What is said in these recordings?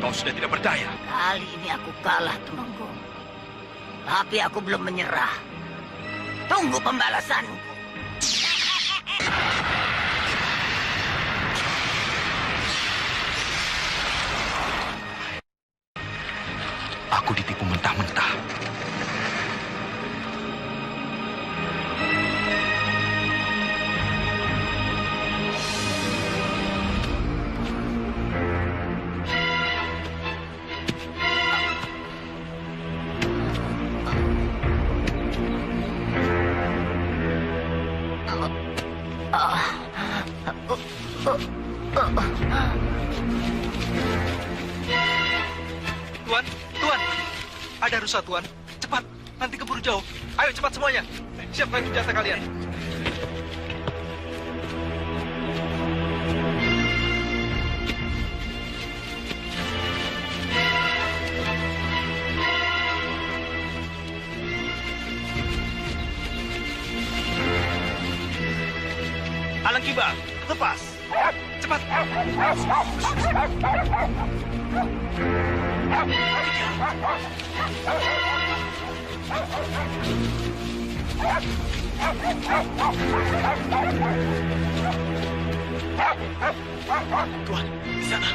kau sudah tidak berdaya. Kali ini aku kalah, Temenggung. Tapi aku belum menyerah. Tunggu pembalasanku. Aku ditipu mentah-mentah. Tuan, ada rusa, Tuan. Cepat, nanti keburu jauh. Ayo cepat semuanya. Siapkan senjata kalian. Alang kibar, lepas. Cepat. Tuan, di sana.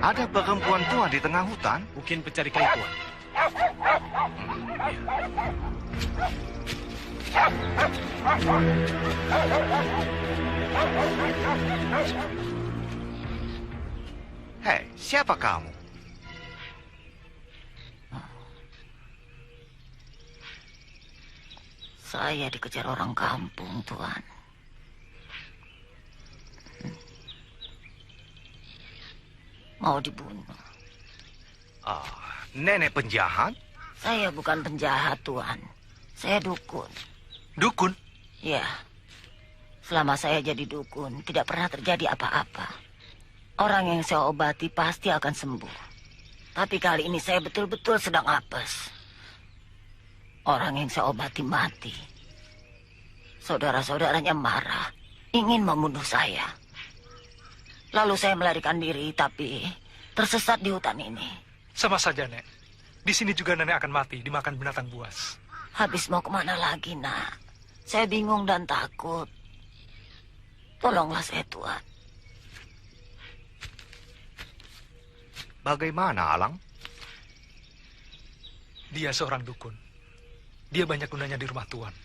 Ada perempuan tua di tengah hutan. Mungkin pencari kayu, Tuan. Hei, siapa kamu? Saya dikejar orang kampung, Tuan. Mau dibunuh. Nenek penjahat? Saya bukan penjahat, Tuan. Saya dukun. Dukun? Ya. Selama saya jadi dukun, tidak pernah terjadi apa-apa. Orang yang saya obati pasti akan sembuh. Tapi kali ini saya betul-betul sedang apes. Orang yang saya obati mati. Saudara-saudaranya marah, ingin membunuh saya. Lalu saya melarikan diri, tapi tersesat di hutan ini. Sama saja, Nek. Di sini juga nenek akan mati, dimakan binatang buas. Habis mau kemana lagi, Nak? Saya bingung dan takut. Tolonglah saya, Tuan. Bagaimana, Alang? Dia seorang dukun. Dia banyak gunanya di rumah Tuan.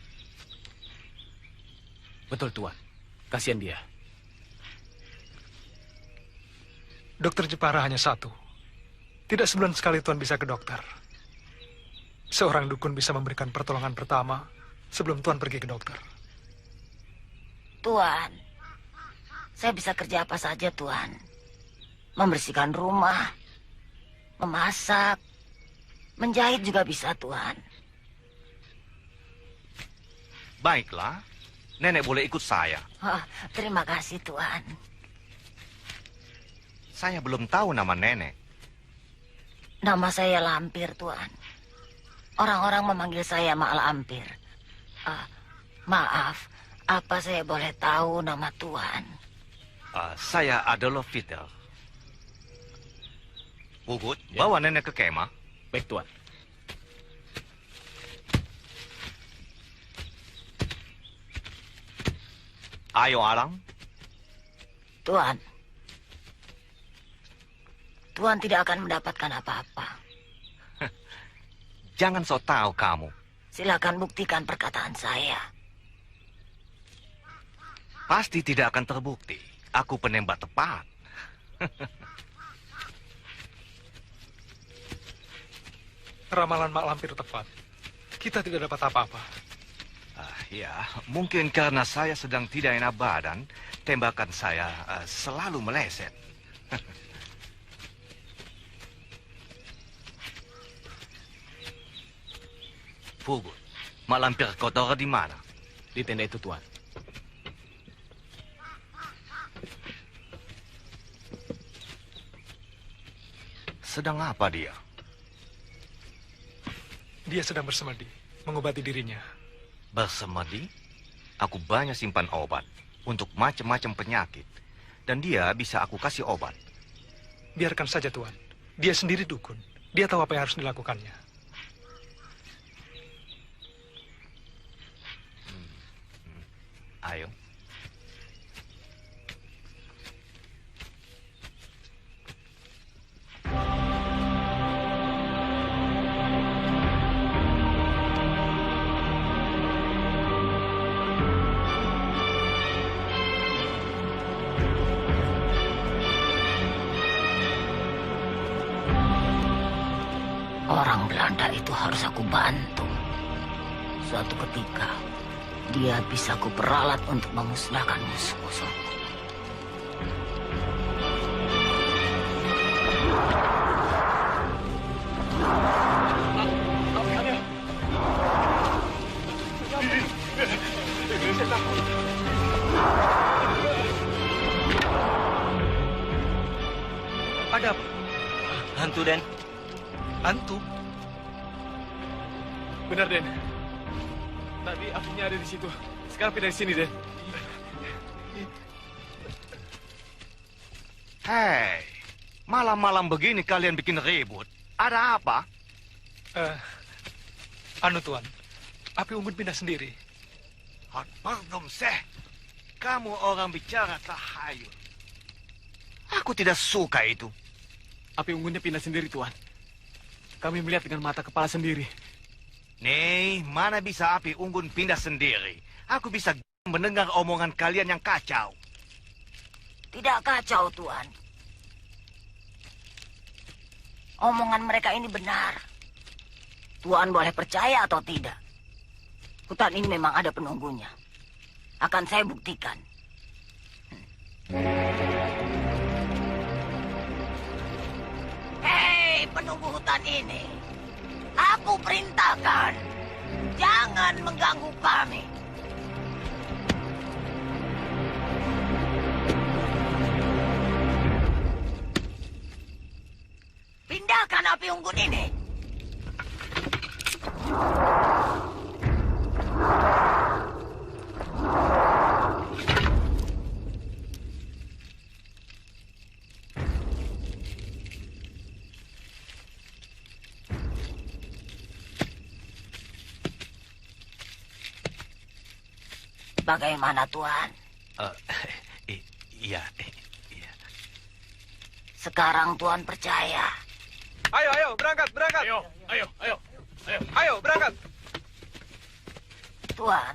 Betul, Tuan. Kasihan dia. Dokter Jepara hanya satu. Tidak sebulan sekali Tuan bisa ke dokter. Seorang dukun bisa memberikan pertolongan pertama sebelum Tuan pergi ke dokter. Tuan, saya bisa kerja apa saja, Tuan. Membersihkan rumah, memasak, menjahit juga bisa, Tuan. Baiklah, nenek boleh ikut saya. Oh, terima kasih, Tuan. Saya belum tahu nama nenek. Nama saya Lampir, Tuan. Orang-orang memanggil saya Mak Lampir. Maaf, apa saya boleh tahu nama Tuan? Saya Adolf Peter. Pugut, Ya. bawa nenek ke kemah. Baik, Tuan. Ayo, Alang. Tuan. Tuan tidak akan mendapatkan apa-apa. Jangan sok tahu kamu. Silakan buktikan perkataan saya. Pasti tidak akan terbukti. Aku penembak tepat. Ramalan Mak Lampir tepat. Kita tidak dapat apa-apa. Ya, mungkin karena saya sedang tidak enak badan, tembakan saya selalu meleset. Pugut, Mak Lampir kotor di mana? Di tenda itu, Tuan. sedang apa dia? Dia sedang bersemedi, mengobati dirinya. Bersemedi? Aku banyak simpan obat untuk macam-macam penyakit. Dan dia bisa aku kasih obat. Biarkan saja, Tuan. Dia sendiri dukun. Dia tahu apa yang harus dilakukannya. Ayo. Orang Belanda itu harus aku bantu. Suatu ketika, dia bisa aku peralat untuk memusnahkan musuh-musuhku. Ada apa? Hantu, Den. Hantu? Benar, Den. Tadi apinya ada di situ. Sekarang pindah di sini, Den. Hei, malam-malam begini kalian bikin ribut. Ada apa? Anu, Tuan. Api unggun pindah sendiri. Hot pardon, Seh. Kamu orang bicara tahayul. Aku tidak suka itu. Api unggunnya pindah sendiri, Tuan. Kami melihat dengan mata kepala sendiri. Nih, mana bisa api unggun pindah sendiri? Aku bisa mendengar omongan kalian yang kacau. Tidak kacau, Tuan. Omongan mereka ini benar. Tuan boleh percaya atau tidak. Hutan ini memang ada penunggunya. Akan saya buktikan. Hei, penunggu hutan ini. Aku perintahkan. Jangan mengganggu kami. Pindahkan api unggun ini. Bagaimana, Tuan? Iya. Sekarang Tuan percaya. Ayo, berangkat. Ayo, berangkat. Tuan,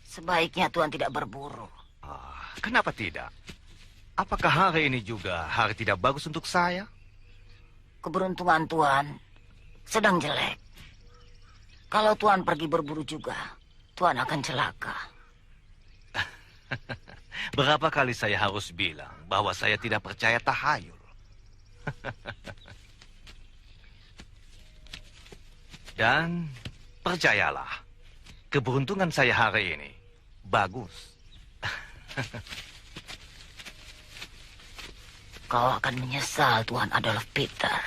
sebaiknya Tuan tidak berburu. Kenapa tidak? Apakah hari ini juga hari tidak bagus untuk saya? Keberuntungan Tuan sedang jelek. Kalau Tuan pergi berburu juga, Tuan akan celaka. Berapa kali saya harus bilang bahwa saya tidak percaya tahayul? Dan percayalah, keberuntungan saya hari ini bagus. Kau akan menyesal Tuan Adolf Peter.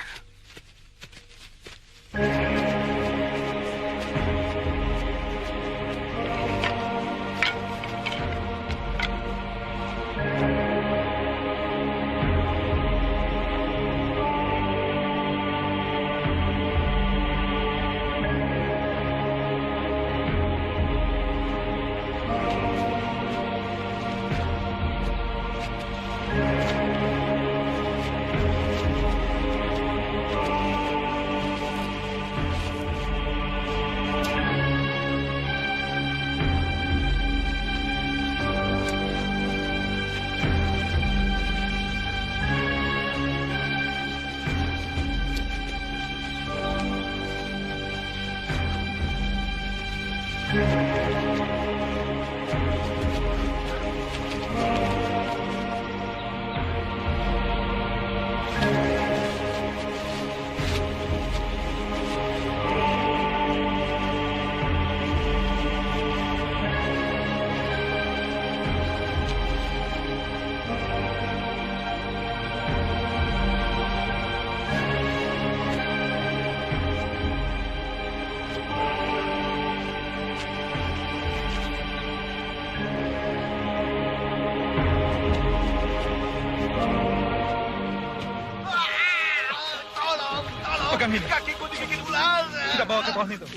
Pegang ini. Kakiku digigit ular. Kita bawa ke pohon itu.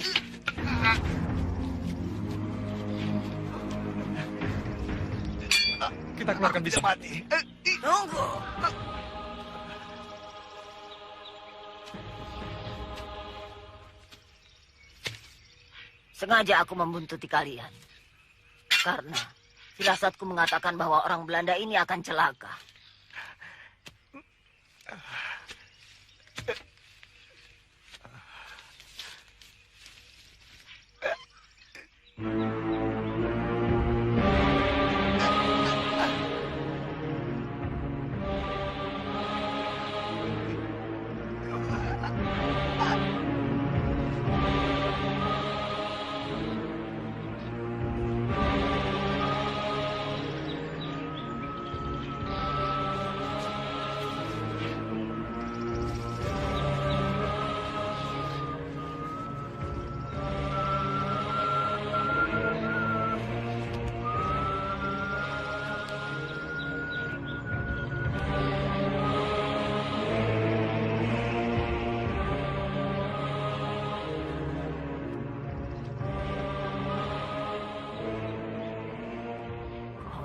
Kita keluarkan bisa. Mati. Tunggu. Sengaja aku membuntuti kalian. Karena firasatku mengatakan bahwa orang Belanda ini akan celaka.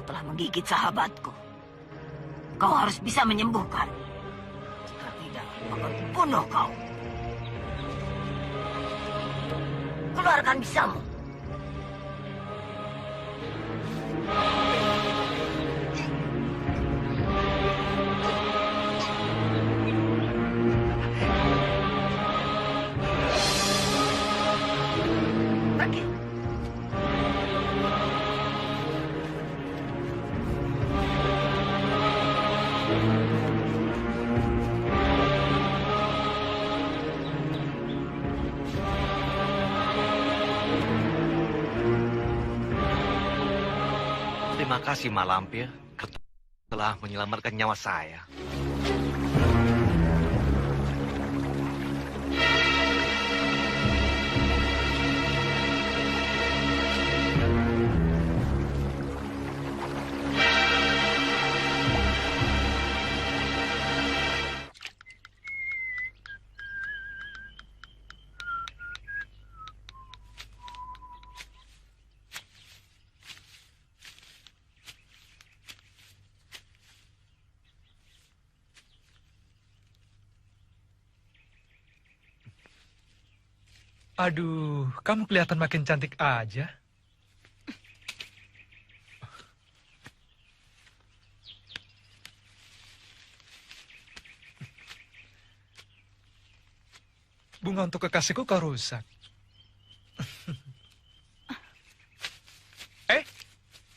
Telah menggigit sahabatku. Kau harus bisa menyembuhkan. Jika tidak, aku akan bunuh kau. Keluarkan bisamu. Pergi. Terima kasih, Mak Lampir. Telah menyelamatkan nyawa saya. Aduh, kamu kelihatan makin cantik aja. Bunga untuk kekasihku kau rusak.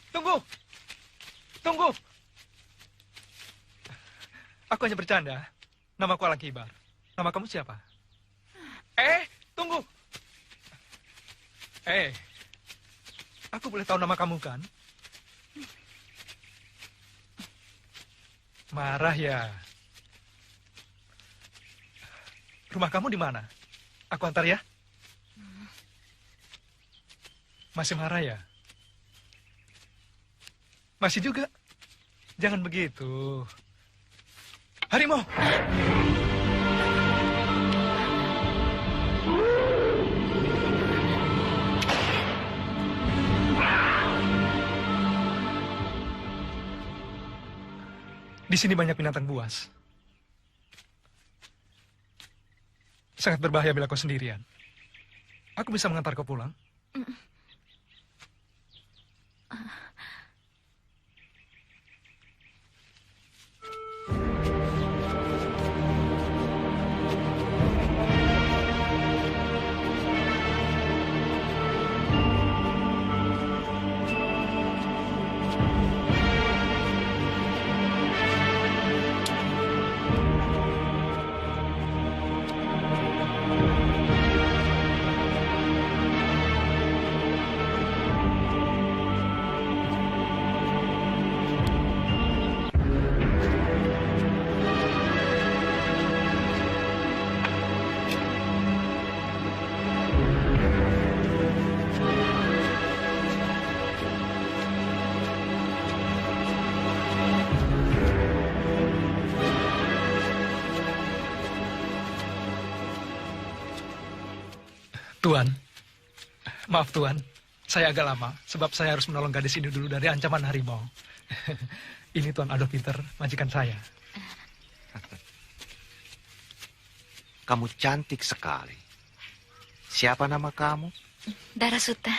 Tunggu! Tunggu! Aku hanya bercanda. Namaku Alang Kibar. Nama kamu siapa? Tunggu! Aku boleh tahu nama kamu kan? Marah ya? Rumah kamu di mana? Aku antar ya. Masih marah ya? Masih juga? Jangan begitu. Harimau! Di sini banyak binatang buas. Sangat berbahaya bila kau sendirian. Aku bisa mengantar kau pulang. Tuan, maaf Tuan, saya agak lama sebab saya harus menolong gadis ini dulu dari ancaman harimau. Ini Tuan Adolf Peter, majikan saya. Kamu cantik sekali. Siapa nama kamu? Darasuta.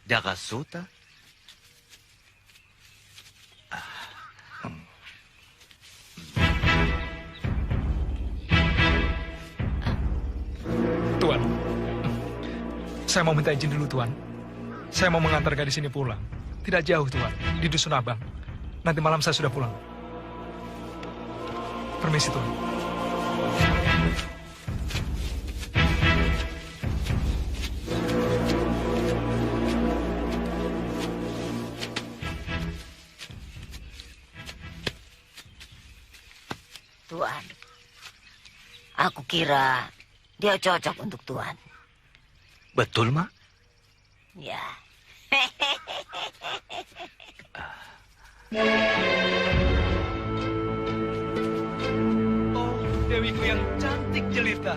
Darasuta? Tuan, saya mau minta izin dulu Tuan. Saya mau mengantar gadis ini pulang. Tidak jauh Tuan, di Dusun Abang. Nanti malam saya sudah pulang. Permisi Tuan. Tuan, aku kira dia cocok untuk Tuan. Betul, Mak? Ya. Oh, Dewiku yang cantik jelita.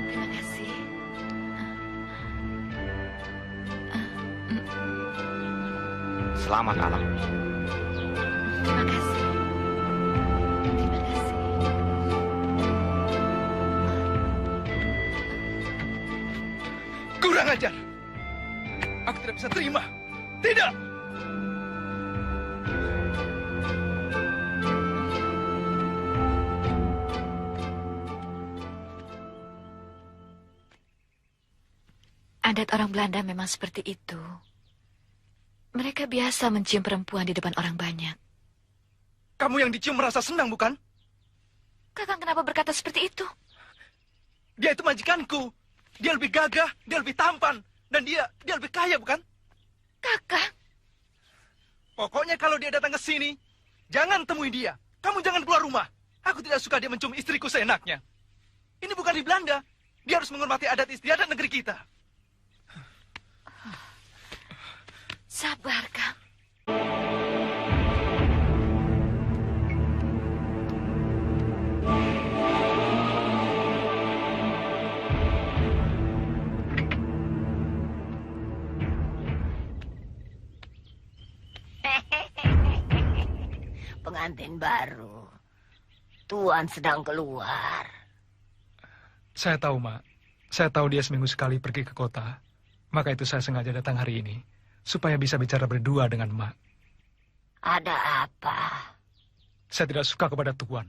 Terima kasih. Selamat malam. Terima kasih. Terima kasih. Kurang ajar. Aku tidak bisa terima. Tidak. Adat orang Belanda memang seperti itu. Mereka biasa mencium perempuan di depan orang banyak. Kamu yang dicium merasa senang, bukan? Kakang kenapa berkata seperti itu? Dia itu majikanku. Dia lebih gagah, dia lebih tampan. Dan dia lebih kaya, bukan? Kakang, Pokoknya kalau dia datang ke sini, jangan temui dia. Kamu jangan keluar rumah. Aku tidak suka dia mencium istriku seenaknya. Ini bukan di Belanda. Dia harus menghormati adat istiadat negeri kita. sabar, Kang. Pengantin baru. Tuan sedang keluar. Saya tahu, Mak. Saya tahu dia seminggu sekali pergi ke kota. Maka itu saya sengaja datang hari ini. Supaya bisa bicara berdua dengan Mak. Ada apa? Saya tidak suka kepada Tuan.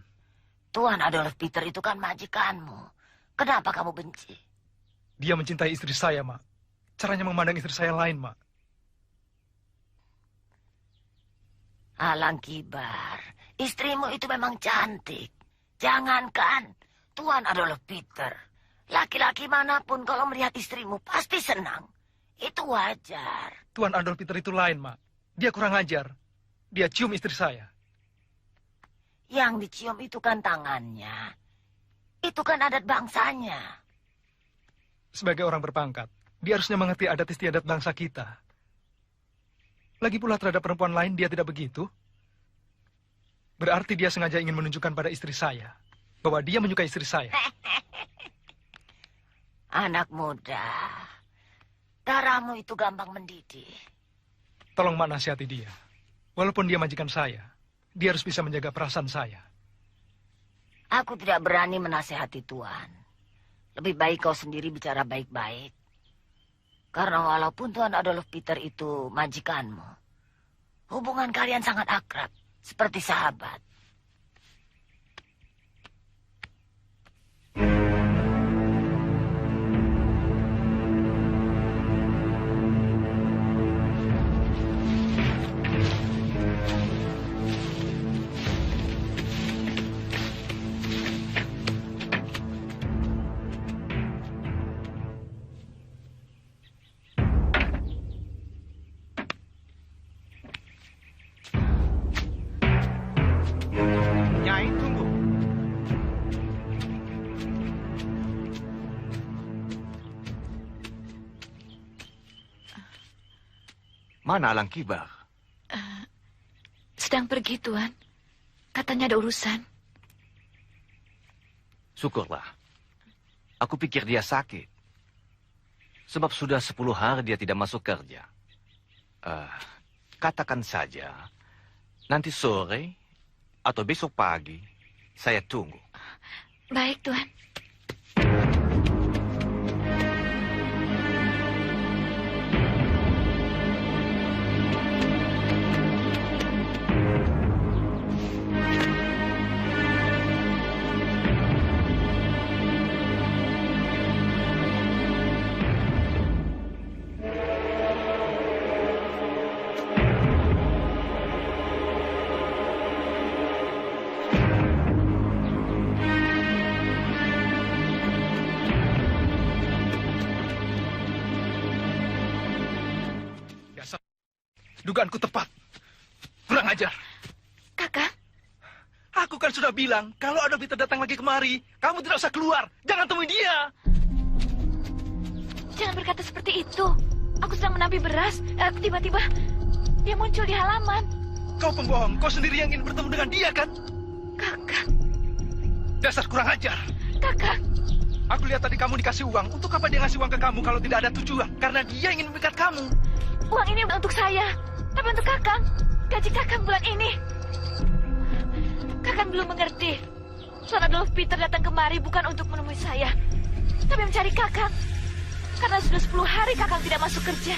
Tuan Adolf Peter itu kan majikanmu. Kenapa kamu benci? Dia mencintai istri saya, Mak. Caranya memandang istri saya lain, Mak. Alang kibar, istrimu itu memang cantik. Jangankan Tuan Adolf Peter. Laki-laki manapun kalau melihat istrimu pasti senang. Itu wajar. Tuan Adolf Peter itu lain, Mak. Dia kurang ajar. Dia cium istri saya. Yang dicium itu kan tangannya. Itu kan adat bangsanya. Sebagai orang berpangkat, dia harusnya mengerti adat istiadat bangsa kita. Lagi pula terhadap perempuan lain dia tidak begitu. Berarti dia sengaja ingin menunjukkan pada istri saya bahwa dia menyukai istri saya. Anak muda, darahmu itu gampang mendidih. Tolong Mak nasihati dia. Walaupun dia majikan saya, dia harus bisa menjaga perasaan saya. Aku tidak berani menasehati Tuan. Lebih baik kau sendiri bicara baik-baik. Karena walaupun Tuan Adolf Peter itu majikanmu, hubungan kalian sangat akrab, seperti sahabat. Nyai, tunggu. Mana Alang Kibar? Sedang pergi, Tuan. Katanya ada urusan. Syukurlah. Aku pikir dia sakit. Sebab sudah 10 hari dia tidak masuk kerja. Katakan saja, nanti sore atau besok pagi, saya tunggu. Baik, Tuan. Dugaanku tepat. Kurang ajar. Kakak, Aku kan sudah bilang, kalau Adolf Peter datang lagi kemari, kamu tidak usah keluar. Jangan temui dia. jangan berkata seperti itu. Aku sedang menampi beras. Tiba-tiba dia muncul di halaman. Kau pembohong. Kau sendiri yang ingin bertemu dengan dia, kan? Kakak, Dasar kurang ajar. kakak. Aku lihat tadi kamu dikasih uang. Untuk apa dia ngasih uang ke kamu kalau tidak ada tujuan? Karena dia ingin memikat kamu. Uang ini untuk saya. Tapi untuk kakang, gaji kakang bulan ini. Kakang belum mengerti. Tuan Adolf Peter datang kemari bukan untuk menemui saya, tapi mencari kakang. Karena sudah 10 hari kakang tidak masuk kerja.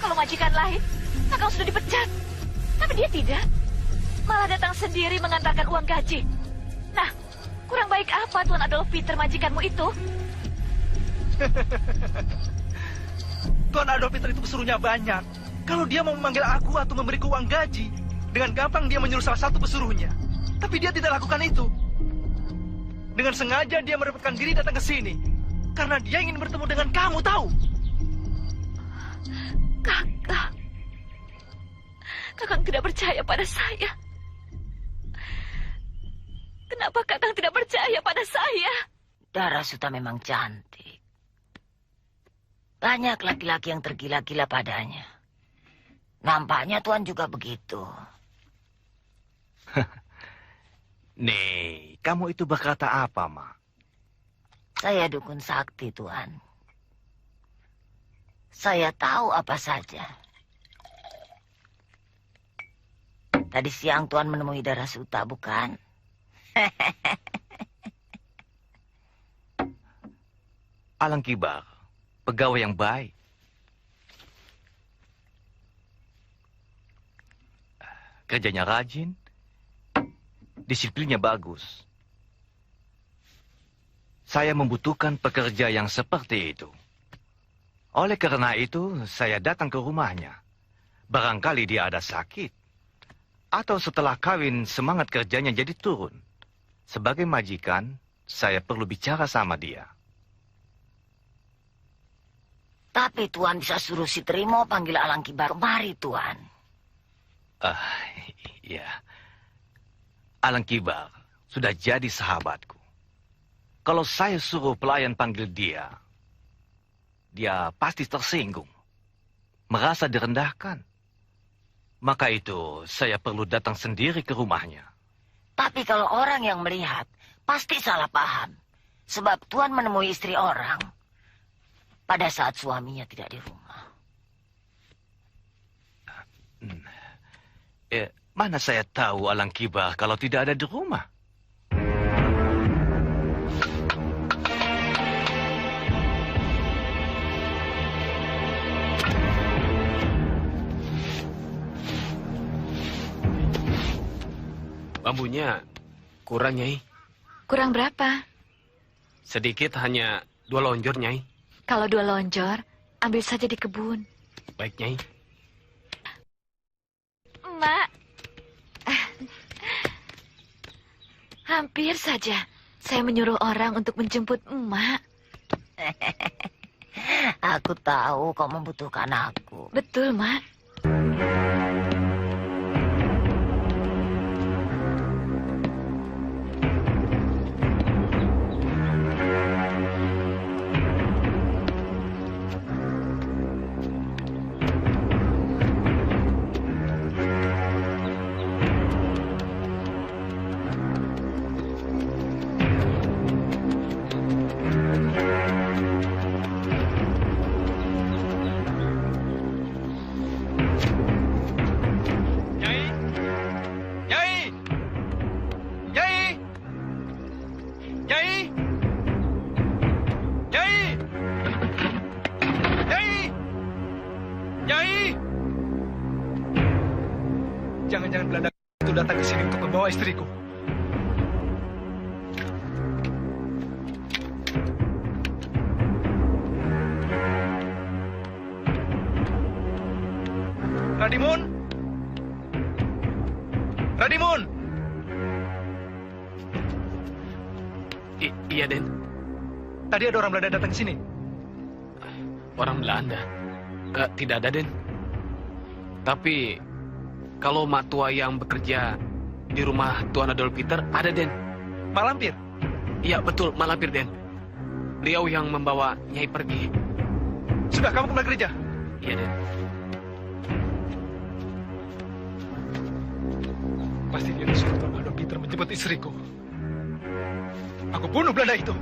Kalau majikan lain, kakang sudah dipecat. Tapi dia tidak. Malah datang sendiri mengantarkan uang gaji. Nah, kurang baik apa Tuan Adolf Peter majikanmu itu? Tuan Adolf Peter itu pesuruhnya banyak. Kalau dia mau memanggil aku atau memberiku uang gaji, dengan gampang dia menyuruh salah satu pesuruhnya. Tapi dia tidak lakukan itu. Dengan sengaja dia merepotkan diri datang ke sini. Karena dia ingin bertemu dengan kamu, tahu? Kakak. Kakang tidak percaya pada saya. Kenapa kakang tidak percaya pada saya? Darasuta memang cantik. Banyak laki-laki yang tergila-gila padanya. Nampaknya Tuan juga begitu. Nih, kamu itu berkata apa, Ma? Saya dukun sakti, Tuan. Saya tahu apa saja. Tadi siang Tuan menemui Darasuta, bukan? Alang Kibar, pegawai yang baik. Kerjanya rajin, disiplinnya bagus. Saya membutuhkan pekerja yang seperti itu. Oleh karena itu, saya datang ke rumahnya. Barangkali dia ada sakit. Atau setelah kawin, semangat kerjanya jadi turun. Sebagai majikan, saya perlu bicara sama dia. Tapi Tuan bisa suruh si Trimo panggil Alang Kibar kemari, Tuan. Ya. Alang Kibar sudah jadi sahabatku. Kalau saya suruh pelayan panggil dia, dia pasti tersinggung. Merasa direndahkan. Maka itu saya perlu datang sendiri ke rumahnya. Tapi kalau orang yang melihat, pasti salah paham. Sebab Tuan menemui istri orang pada saat suaminya tidak di rumah. Mana saya tahu Alang Kibar kalau tidak ada di rumah? Bambunya kurang, Nyai. Kurang berapa? Sedikit, hanya 2 lonjor, Nyai. Kalau 2 lonjor, ambil saja di kebun. Baik, Nyai. Mak. Hampir saja saya menyuruh orang untuk menjemput emak. Aku tahu kau membutuhkan aku. Betul, Mak. Nyai! Nyai! Nyai! Nyai! Nyai! Nyai! Nyai! Jangan-jangan Belanda itu datang ke sini untuk membawa istriku. Radimun! Radimun! Iya, Den. Tadi ada orang Belanda datang ke sini. Orang Belanda. Tidak ada, Den. Tapi kalau mak tua yang bekerja di rumah Tuan Adolf Peter ada, Den. Mak Lampir. Iya, betul, Mak Lampir, Den. Beliau yang membawa Nyai pergi. Sudah, kamu kembali gereja. Iya, Den. Pasti dia disuruh Tuan Adolf Peter menjemput istriku. Aku bunuh Belanda itu.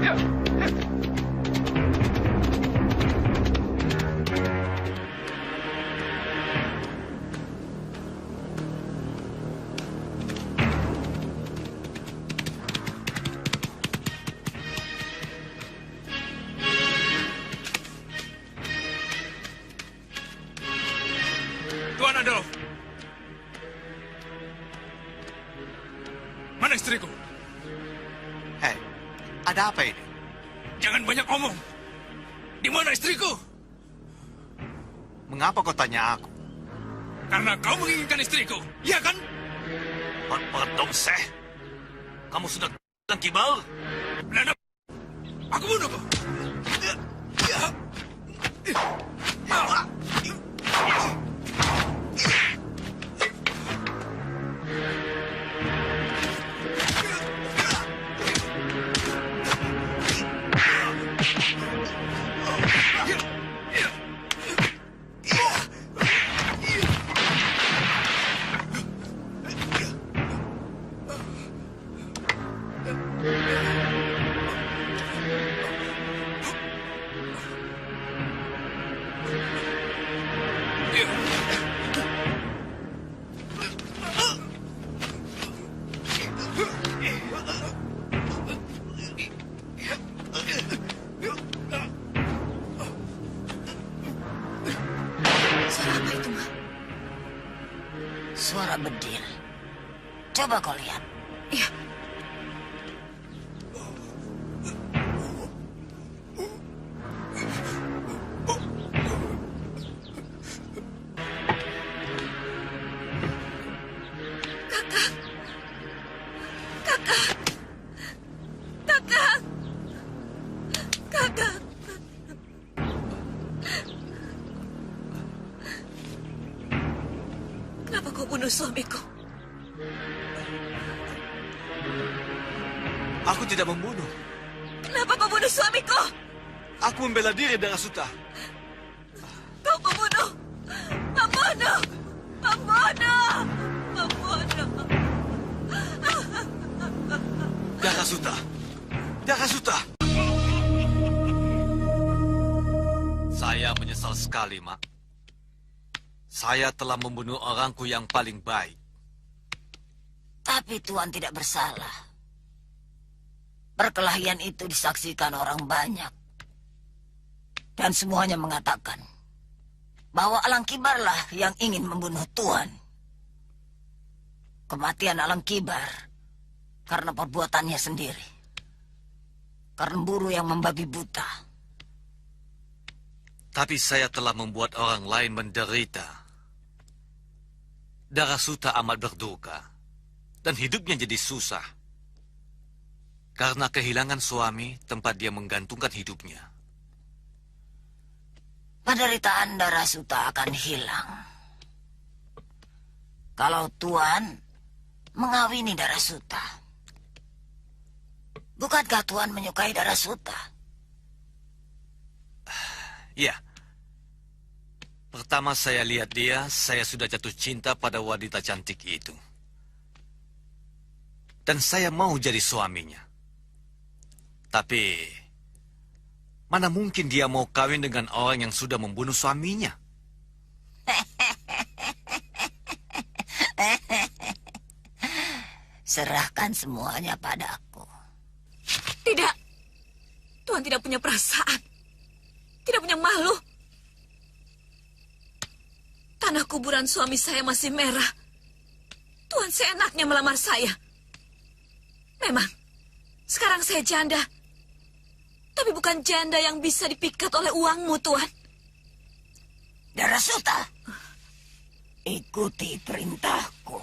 Ya. Tuan Adolf. Mana istriku? Hei, ada apa ini? Jangan banyak omong. Di mana istriku? Mengapa kau tanya aku? Karena kau menginginkan istriku, ya kan? Pardon, Seh. Kamu sudah dan kibal? Belanda, aku bunuh kau. Suara apa itu, Ma? Suara bedil. Coba kau lihat. Iya. Kenapa kau bunuh suamiku? Aku tidak membunuh. Kenapa kau bunuh suamiku? Aku membela diri dengan Suta. Kau pembunuh! Pembunuh! Pembunuh! Pembunuh! Daka Suta. Daka Suta. Saya menyesal sekali, Mak. Saya telah membunuh orangku yang paling baik. Tapi Tuan tidak bersalah. Perkelahian itu disaksikan orang banyak. Dan semuanya mengatakan bahwa Alang Kibarlah yang ingin membunuh Tuan. Kematian Alang Kibar karena perbuatannya sendiri. Karena buru yang membabi buta. Tapi saya telah membuat orang lain menderita. Darasuta amat berduka. Dan hidupnya jadi susah. Karena kehilangan suami tempat dia menggantungkan hidupnya. Penderitaan Darasuta akan hilang. Kalau Tuan mengawini Darasuta. Bukankah Tuan menyukai Darasuta? Ya. Pertama saya lihat dia, saya sudah jatuh cinta pada wanita cantik itu. Dan saya mau jadi suaminya. Tapi, mana mungkin dia mau kawin dengan orang yang sudah membunuh suaminya? Serahkan semuanya padaku. Tidak. Tuan tidak punya perasaan. Tidak punya malu. Tanah kuburan suami saya masih merah. Tuan seenaknya melamar saya. Memang, sekarang saya janda. Tapi bukan janda yang bisa dipikat oleh uangmu, Tuan. Darasuta, ikuti perintahku.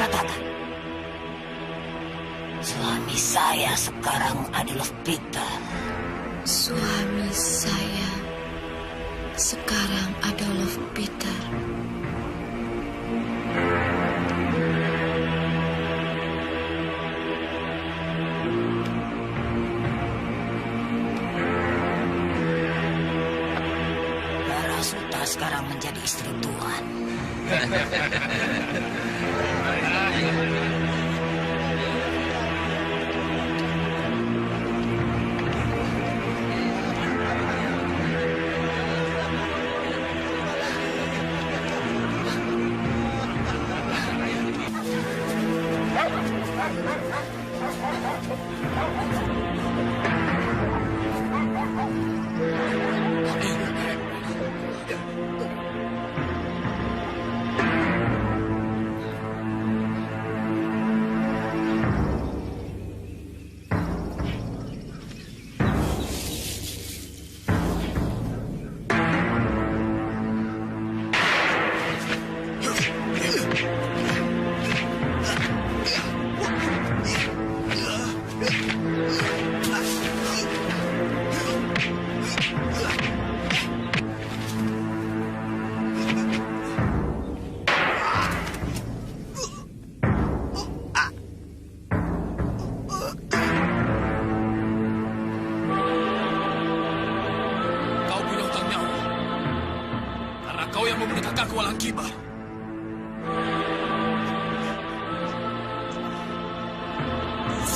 Katakan, suami saya sekarang adalah Peter. Suami saya sekarang adalah Peter. Darasuta sekarang menjadi istri Tuan.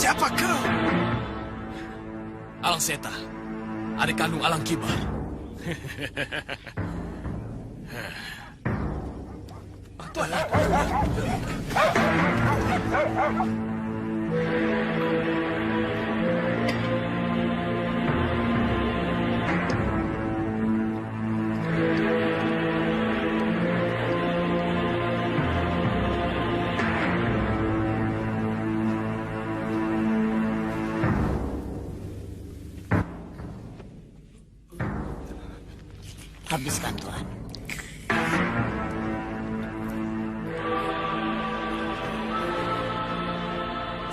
Siapa kau? Alang Seta, adik kandung Alang Kibar. Habiskan, Tuan.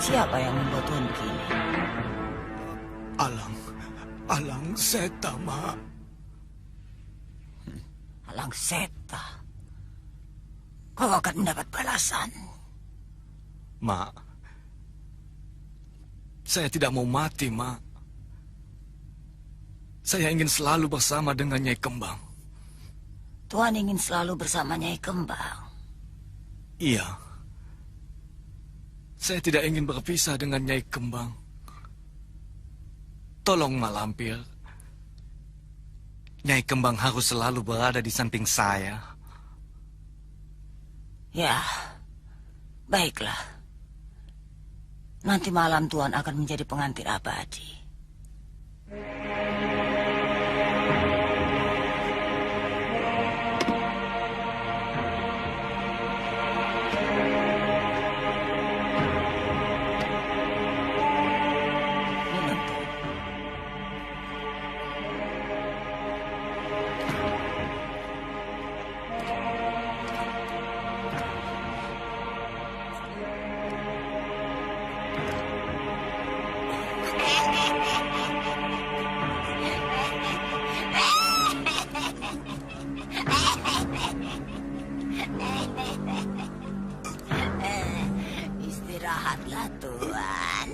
Siapa yang membuat Tuan begini? Alang Seta, Mak. Alang Seta. Kau akan mendapat balasan. Mak, saya tidak mau mati, Mak. Saya ingin selalu bersama dengan Nyai Kembang. Tuan ingin selalu bersama Nyai Kembang. Iya. Saya tidak ingin berpisah dengan Nyai Kembang. Tolong Mak Lampir. Nyai Kembang harus selalu berada di samping saya. Ya, baiklah. Nanti malam Tuan akan menjadi pengantin abadi. Istirahatlah, Tuan.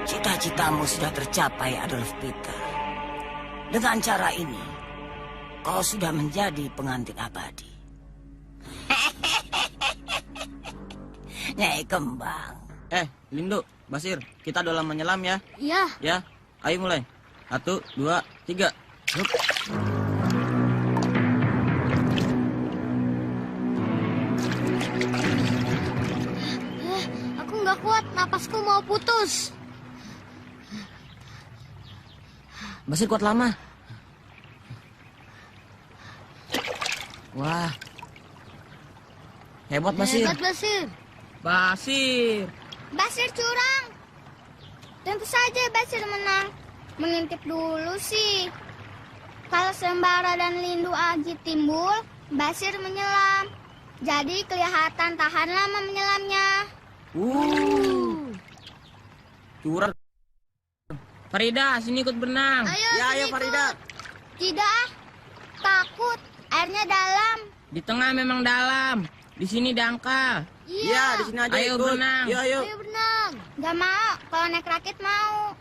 Cita-citamu sudah tercapai, Adolf Peter. Dengan cara ini, kau sudah menjadi pengantin abadi. Nyai Kembang. Lindo, Basir, kita dalam menyelam ya. Iya. Ya, ayo mulai. 1, 2, 3. Hup. Aku nggak kuat, napasku mau putus. Basir kuat lama. Wah. Hebat Basir. Hebat, Basir. Basir. Basir curang. Tentu saja Basir menang. Mengintip dulu sih. Kalau Sembara dan Lindu Aji timbul, Basir menyelam. Jadi kelihatan tahan lama menyelamnya. Curang. Farida, sini ikut berenang. Ayo Farida. Tidak, takut. Airnya dalam. Di tengah memang dalam. Di sini dangkal. Iya, di sini aja ayo ikut. Berenang. Ayo berenang. Gak mau, kalau naik rakit mau.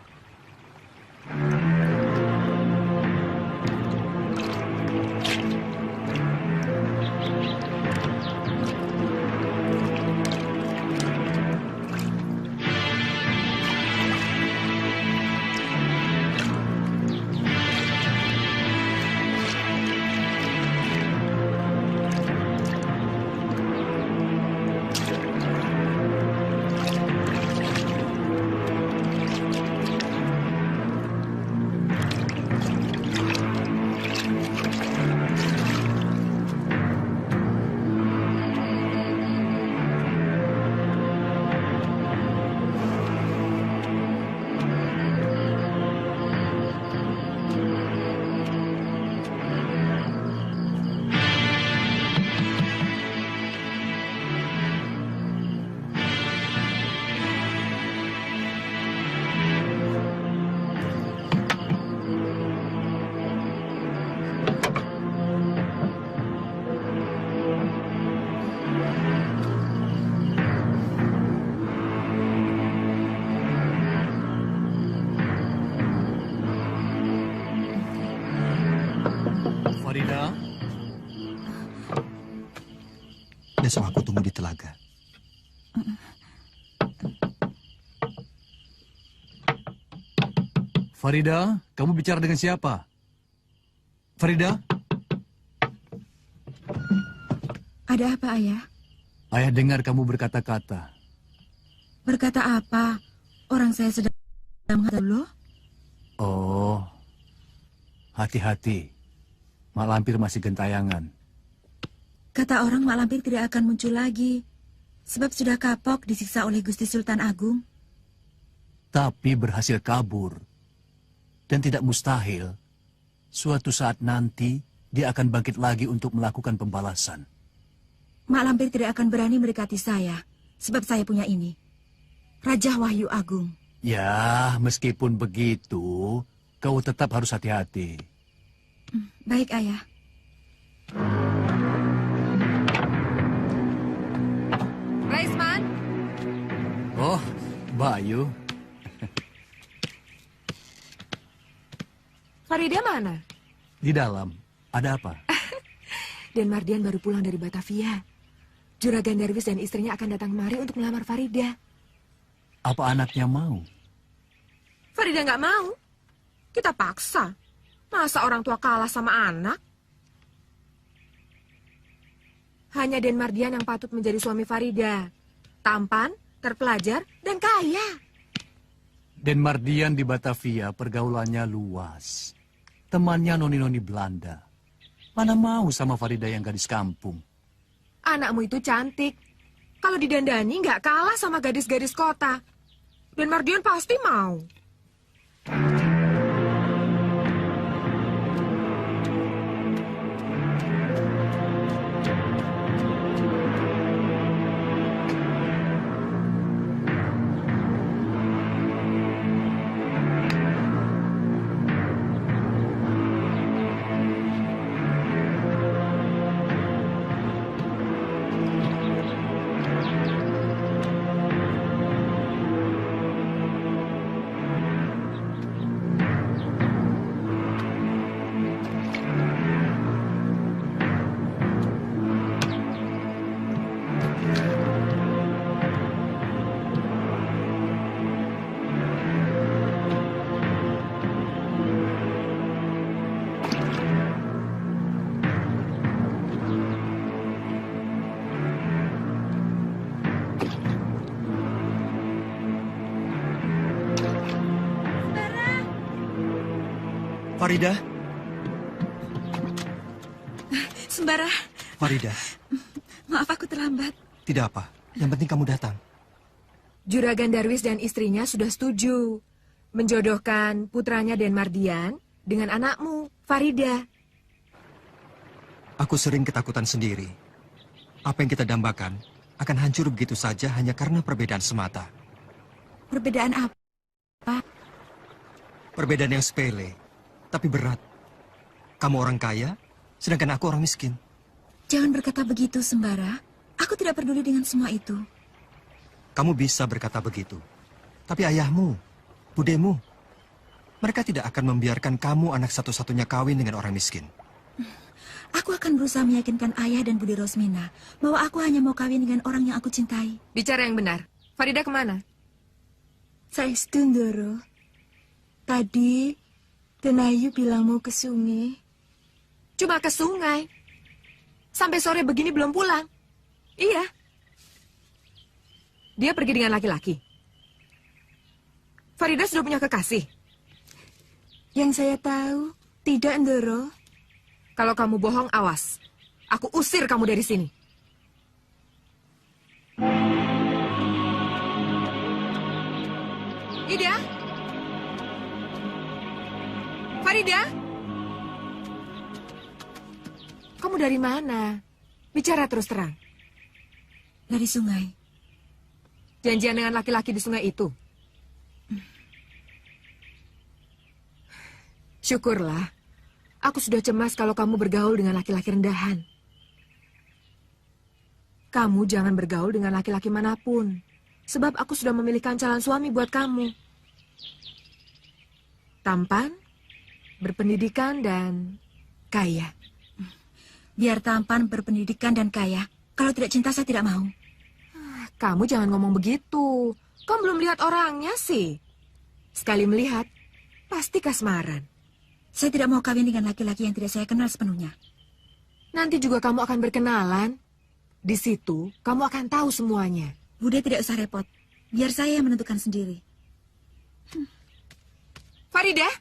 Farida. Besok aku tunggu di telaga. Farida, kamu bicara dengan siapa? Farida? Ada apa, Ayah? Ayah dengar kamu berkata-kata. Berkata apa? Orang saya sedang menghadap lo. Oh, hati-hati. Mak Lampir masih gentayangan. Kata orang Mak Lampir tidak akan muncul lagi. Sebab sudah kapok disiksa oleh Gusti Sultan Agung. Tapi berhasil kabur. Dan tidak mustahil, suatu saat nanti dia akan bangkit lagi untuk melakukan pembalasan. Mak Lampir tidak akan berani mendekati saya. Sebab saya punya ini. Raja Wahyu Agung. Ya, meskipun begitu, kau tetap harus hati-hati. Baik, Ayah. Raisman? Oh, Bayu. Farida mana? Di dalam. Ada apa? Dan Mardian baru pulang dari Batavia. Juragan Darwis dan istrinya akan datang kemari untuk melamar Farida. Apa anaknya mau? Farida nggak mau. Kita paksa. Masa orang tua kalah sama anak? Hanya Den Mardian yang patut menjadi suami Farida. Tampan, terpelajar, dan kaya. Den Mardian di Batavia pergaulannya luas. Temannya noni-noni Belanda. Mana mau sama Farida yang gadis kampung? Anakmu itu cantik. Kalau didandani nggak kalah sama gadis-gadis kota. Dan Mardian pasti mau. Farida? Sembara. Farida, Maaf aku terlambat. tidak apa. Yang penting kamu datang. Juragan Darwis dan istrinya sudah setuju menjodohkan putranya Den Mardian dengan anakmu, Farida. Aku sering ketakutan sendiri. Apa yang kita dambakan akan hancur begitu saja hanya karena perbedaan semata. Perbedaan apa? Perbedaan yang sepele, tapi berat. Kamu orang kaya, sedangkan aku orang miskin. Jangan berkata begitu, Sembara. Aku tidak peduli dengan semua itu. Kamu bisa berkata begitu. Tapi ayahmu, budemu, mereka tidak akan membiarkan kamu anak satu-satunya kawin dengan orang miskin. Aku akan berusaha meyakinkan ayah dan Budi Rosmina bahwa aku hanya mau kawin dengan orang yang aku cintai. Bicara yang benar. Farida kemana? Saya Stundoro. Tadi, Tenayu bilang mau ke sungai. Cuma ke sungai. Sampai sore begini belum pulang. Iya. Dia pergi dengan laki-laki. Farida sudah punya kekasih. Yang saya tahu, tidak, Ndoro. Kalau kamu bohong, awas. Aku usir kamu dari sini. Ida? Farida? Kamu dari mana? Bicara terus terang. Dari sungai. Janjian dengan laki-laki di sungai itu? Syukurlah. Aku sudah cemas kalau kamu bergaul dengan laki-laki rendahan. Kamu jangan bergaul dengan laki-laki manapun. Sebab aku sudah memilihkan calon suami buat kamu. Tampan, berpendidikan, dan kaya. Biar tampan, berpendidikan, dan kaya. Kalau tidak cinta, saya tidak mau. Kamu jangan ngomong begitu. Kamu belum lihat orangnya sih. Sekali melihat, Pasti kasmaran. Saya tidak mau kawin dengan laki-laki yang tidak saya kenal sepenuhnya. Nanti juga kamu akan berkenalan. Di situ, kamu akan tahu semuanya. Bude tidak usah repot. Biar saya yang menentukan sendiri. Farida?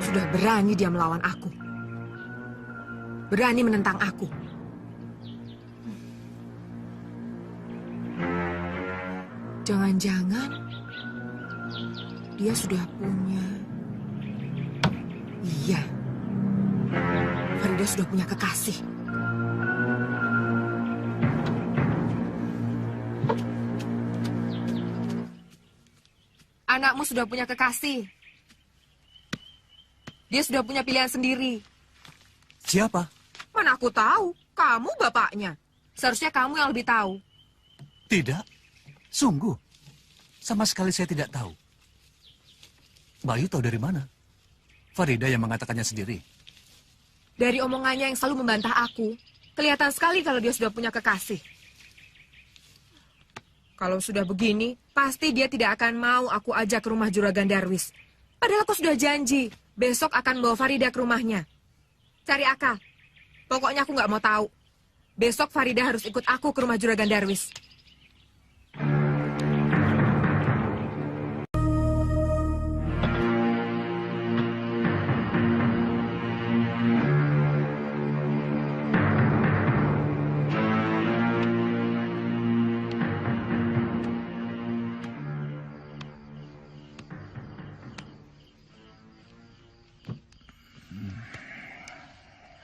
Sudah berani dia melawan aku. Berani menentang aku. Jangan-jangan dia sudah punya... Iya, Farida sudah punya kekasih. Anakmu sudah punya kekasih. Dia sudah punya pilihan sendiri. Siapa? Mana aku tahu? Kamu bapaknya. Seharusnya kamu yang lebih tahu. Tidak. Sungguh. Sama sekali saya tidak tahu. Bayu tahu dari mana? Farida yang mengatakannya sendiri. Dari omongannya yang selalu membantah aku, kelihatan sekali kalau dia sudah punya kekasih. Kalau sudah begini, pasti dia tidak akan mau aku ajak ke rumah Juragan Darwis. Padahal aku sudah janji, besok akan bawa Farida ke rumahnya. Cari akal. Pokoknya aku nggak mau tahu. Besok Farida harus ikut aku ke rumah Juragan Darwis.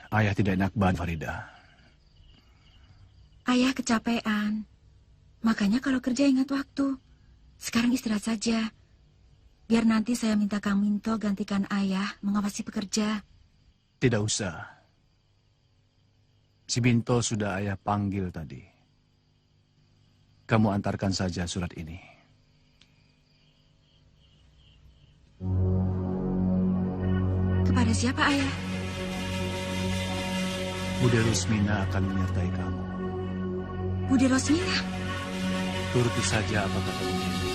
Ayah tidak enak badan, Farida. Ayah kecapean. Makanya kalau kerja ingat waktu. Sekarang istirahat saja. Biar nanti saya minta Kang Minto gantikan ayah mengawasi pekerja. Tidak usah. Si Binto sudah ayah panggil tadi. Kamu antarkan saja surat ini. Kepada siapa ayah? Bude Rusmina akan menyertai kamu. Bude Rosmina? Turuti saja apa kata Bude ini.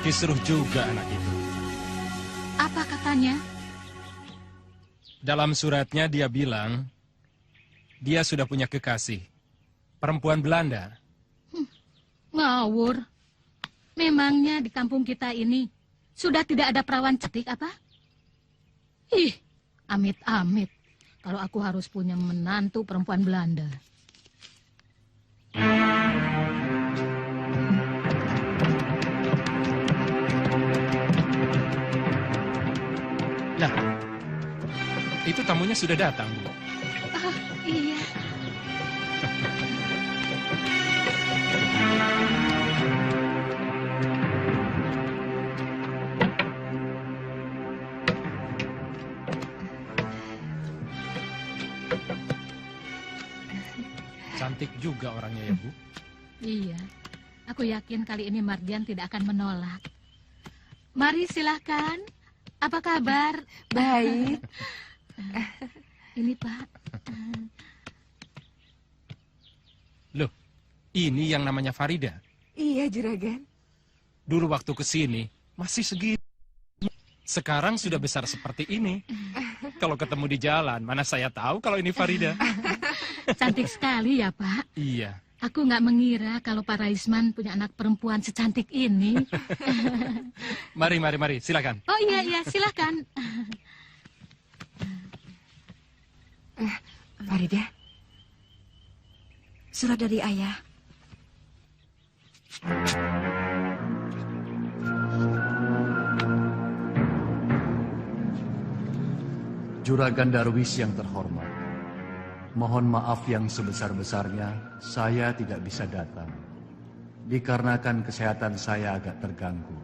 Kisruh juga anak itu. Apa katanya? Dalam suratnya dia bilang, dia sudah punya kekasih. Perempuan Belanda. Ngawur. Memangnya di kampung kita ini sudah tidak ada perawan cantik apa? Ih, amit-amit. Kalau aku harus punya menantu perempuan Belanda. Nah, itu tamunya sudah datang, Bu. Oh, iya. Cantik juga orangnya ya, Bu. Iya, aku yakin kali ini Mardian tidak akan menolak. Mari silahkan. Apa kabar? Baik. Ini Pak. Loh, ini yang namanya Farida. Iya, Juragan. Dulu waktu kesini masih segini. Sekarang sudah besar seperti ini. Kalau ketemu di jalan, mana saya tahu kalau ini Farida. Cantik sekali ya, Pak. Iya. Aku nggak mengira kalau Pak Raisman punya anak perempuan secantik ini. Mari, silakan. Oh iya, silakan. Farida, surat dari ayah. Juragan Darwis yang terhormat, mohon maaf yang sebesar-besarnya saya tidak bisa datang. Dikarenakan kesehatan saya agak terganggu.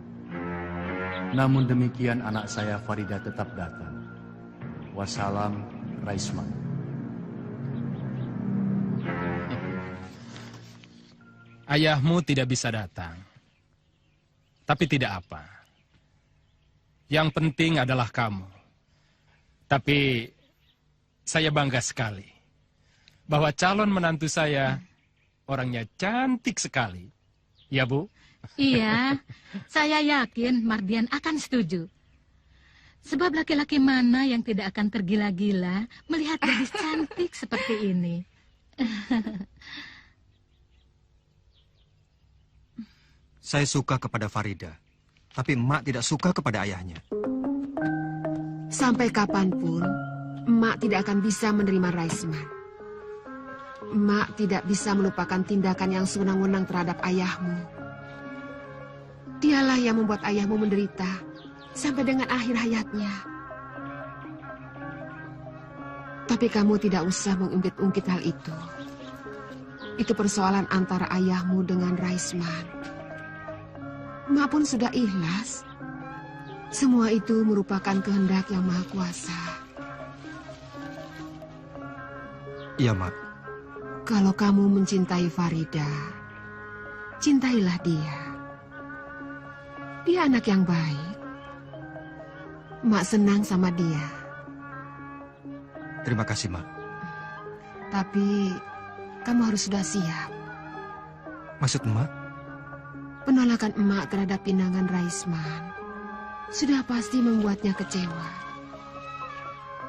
Namun demikian anak saya Farida tetap datang. Wassalam, Raisman. Ayahmu tidak bisa datang. Tapi tidak apa. Yang penting adalah kamu. Tapi saya bangga sekali bahwa calon menantu saya orangnya cantik sekali. Ya, Bu? Iya, saya yakin Mardian akan setuju. Sebab laki-laki mana yang tidak akan tergila-gila melihat gadis cantik seperti ini. Saya suka kepada Farida, tapi emak tidak suka kepada ayahnya. Sampai kapanpun, emak tidak akan bisa menerima Raisman. Emak tidak bisa melupakan tindakan yang sewenang-wenang terhadap ayahmu. Dialah yang membuat ayahmu menderita sampai dengan akhir hayatnya. Tapi kamu tidak usah mengungkit-ungkit hal itu. Itu persoalan antara ayahmu dengan Raisman. Emak pun sudah ikhlas. Semua itu merupakan kehendak yang maha kuasa. Iya, Mak. Kalau kamu mencintai Farida, cintailah dia. Dia anak yang baik. Mak senang sama dia. Terima kasih, Mak. Tapi kamu harus sudah siap. Maksud emak? Penolakan emak terhadap pinangan Raisman sudah pasti membuatnya kecewa.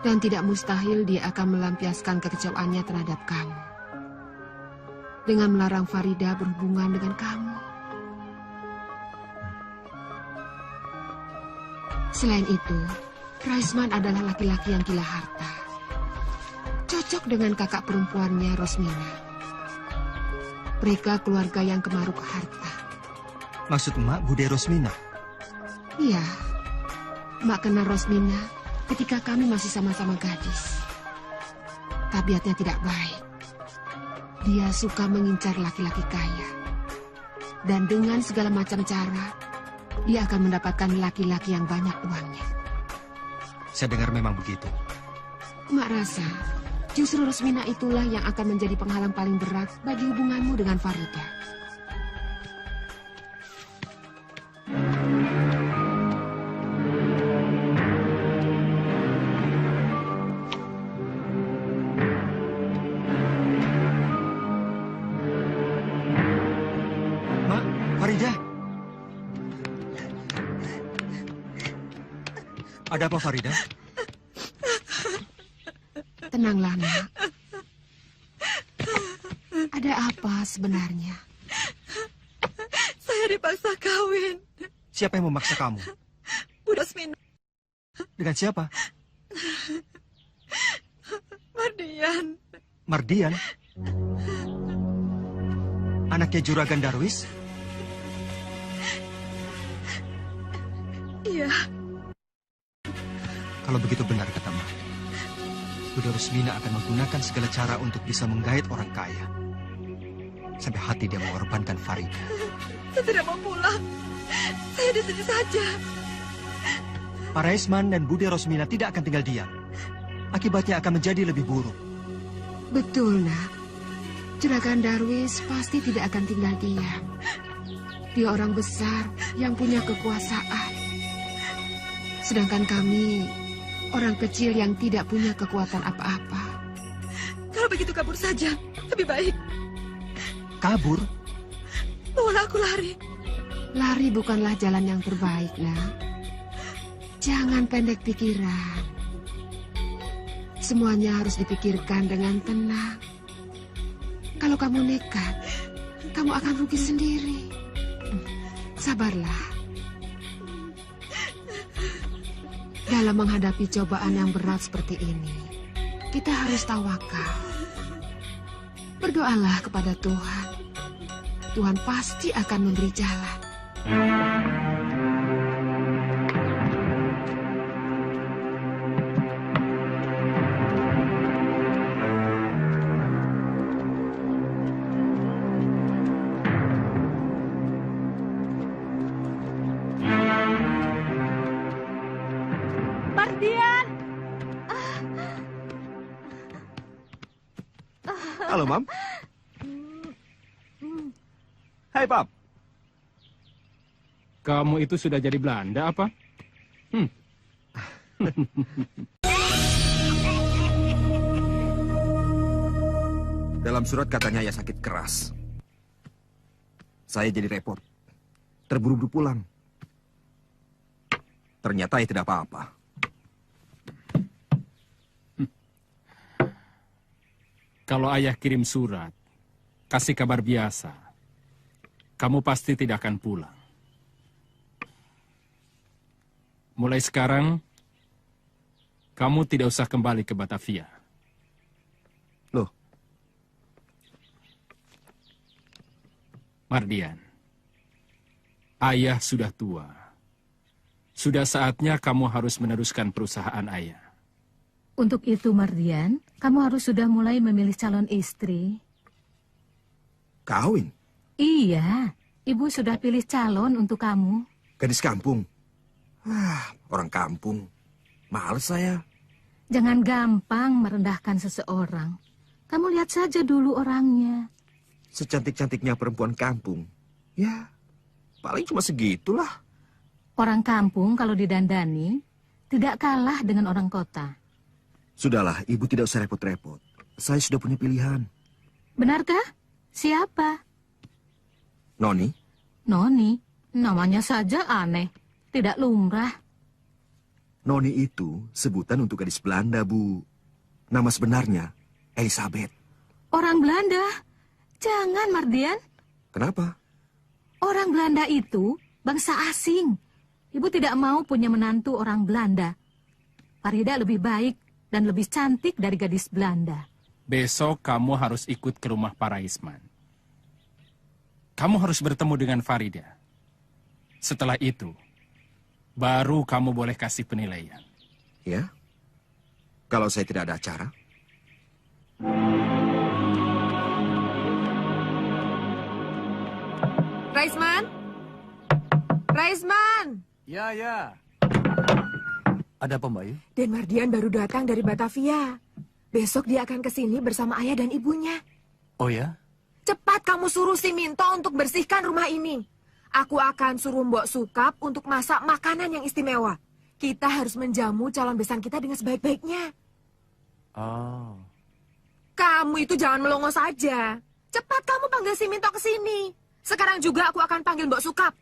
Dan tidak mustahil dia akan melampiaskan kekecewaannya terhadap kamu dengan melarang Farida berhubungan dengan kamu. Selain itu, Raisman adalah laki-laki yang gila harta. Cocok dengan kakak perempuannya, Rosmina. Mereka keluarga yang kemaruk harta. Maksud emak Bude Rosmina? Iya, emak kenal Rosmina ketika kami masih sama-sama gadis. Tabiatnya tidak baik. Dia suka mengincar laki-laki kaya. Dan dengan segala macam cara, dia akan mendapatkan laki-laki yang banyak uangnya. Saya dengar memang begitu. Emak rasa, justru Rosmina itulah yang akan menjadi penghalang paling berat bagi hubunganmu dengan Farida. Ada apa, Farida? Tenanglah, Nak. Ada apa sebenarnya? Saya dipaksa kawin. Siapa yang memaksa kamu? Bu Rosmina. Dengan siapa? Mardian. Mardian? Anaknya Juragan Darwis? Iya. Kalau begitu benar kata Mak. Bude Rosmina akan menggunakan segala cara untuk bisa menggait orang kaya. Sampai hati dia mengorbankan Farida. Saya tidak mau pulang. Saya di sini saja. Pak Raisman dan Bude Rosmina tidak akan tinggal diam. Akibatnya akan menjadi lebih buruk. Betul, Nak. Juragan Darwis pasti tidak akan tinggal diam. Dia orang besar yang punya kekuasaan. Sedangkan kami orang kecil yang tidak punya kekuatan apa-apa. Kalau begitu kabur saja, lebih baik. Kabur? Bawalah aku lari. Lari bukanlah jalan yang terbaik, Nak. Jangan pendek pikiran. Semuanya harus dipikirkan dengan tenang. Kalau kamu nekat, kamu akan rugi sendiri. Sabarlah. Dalam menghadapi cobaan yang berat seperti ini, kita harus tawakal. Berdoalah kepada Tuhan. Tuhan pasti akan memberi jalan. Mardian! Halo, Mam. Hai, Pap. Kamu itu sudah jadi Belanda apa? Dalam surat katanya ayah sakit keras. Saya jadi repot. Terburu-buru pulang. Ternyata ayah tidak apa-apa. Kalau ayah kirim surat, kasih kabar biasa, kamu pasti tidak akan pulang. Mulai sekarang, kamu tidak usah kembali ke Batavia. Loh? Mardian, ayah sudah tua. Sudah saatnya kamu harus meneruskan perusahaan ayah. Untuk itu, Mardian, kamu harus sudah mulai memilih calon istri. Kawin? Iya, ibu sudah pilih calon untuk kamu. Gadis kampung? Orang kampung. Males saya. Jangan gampang merendahkan seseorang. Kamu lihat saja dulu orangnya. Secantik-cantiknya perempuan kampung. Ya, paling cuma segitulah. Orang kampung kalau didandani, tidak kalah dengan orang kota. Sudahlah, ibu tidak usah repot-repot. Saya sudah punya pilihan. Benarkah? Siapa? Noni? Noni? Namanya saja aneh. Tidak lumrah. Noni itu sebutan untuk gadis Belanda, Bu. Nama sebenarnya Elizabeth. Orang Belanda? Jangan, Mardian. Kenapa? Orang Belanda itu bangsa asing. Ibu tidak mau punya menantu orang Belanda. Farida lebih baik dan lebih cantik dari gadis Belanda. Besok kamu harus ikut ke rumah Pak Raisman. Kamu harus bertemu dengan Farida. Setelah itu, baru kamu boleh kasih penilaian. Ya? Kalau saya tidak ada acara? Raisman? Raisman! Ya, ya. Ada apa, Mbak Yu? Den Mardian baru datang dari Batavia. Besok dia akan ke sini bersama ayah dan ibunya. Oh ya? Cepat kamu suruh si Minto untuk bersihkan rumah ini. Aku akan suruh Mbok Sukap untuk masak makanan yang istimewa. Kita harus menjamu calon besan kita dengan sebaik-baiknya. Oh. Kamu itu jangan melongo saja. Cepat kamu panggil si Minto ke sini. Sekarang juga aku akan panggil Mbok Sukap.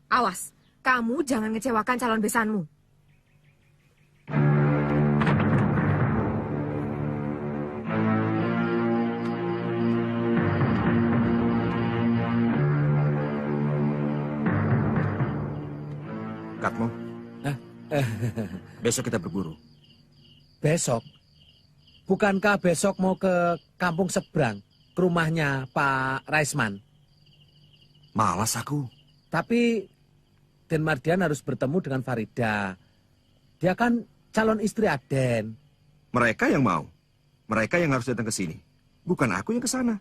Awas, kamu jangan ngecewakan calon besanmu. Katmo, besok kita berburu. Besok? Bukankah besok mau ke kampung seberang, ke rumahnya Pak Raisman? Malas aku. Tapi Den Mardian harus bertemu dengan Farida. Dia kan calon istri Aden. Mereka yang mau. Mereka yang harus datang ke sini. Bukan aku yang ke sana.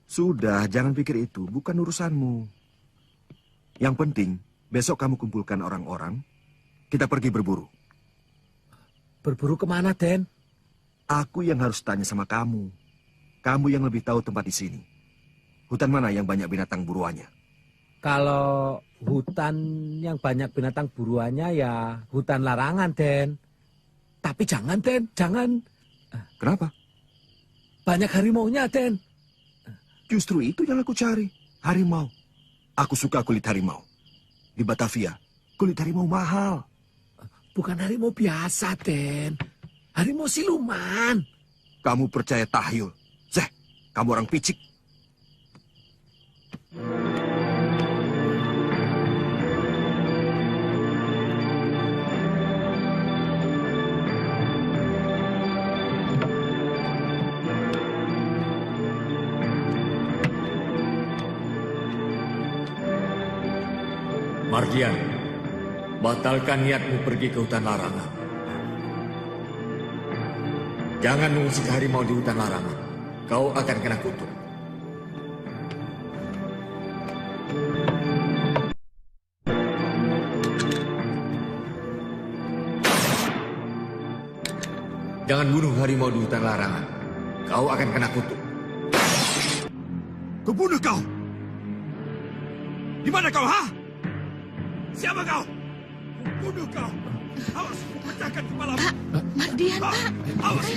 Sudah, jangan pikir itu. Bukan urusanmu. Yang penting, besok kamu kumpulkan orang-orang. Kita pergi berburu. Berburu kemana, Den? Aku yang harus tanya sama kamu. Kamu yang lebih tahu tempat di sini. Hutan mana yang banyak binatang buruannya? Kalau hutan yang banyak binatang buruannya ya hutan larangan, Den. Tapi jangan, Den, jangan. Kenapa? Banyak harimaunya, Den. Justru itu yang aku cari. Harimau. Aku suka kulit harimau. Di Batavia, kulit harimau mahal. Bukan harimau biasa, Den. Harimau siluman. Kamu percaya tahyul? Zeh, kamu orang picik. Mardian, batalkan niatmu pergi ke hutan larangan. Jangan mengusik harimau di hutan larangan. Kau akan kena kutuk. Jangan bunuh harimau di hutan larangan. Kau akan kena kutuk. Kubunuh kau! Di mana kau, ha? Siapa kau? Kubunuh kau! Awas, pecahkan kepalamu! Pak, Mardian, Pak. Awas!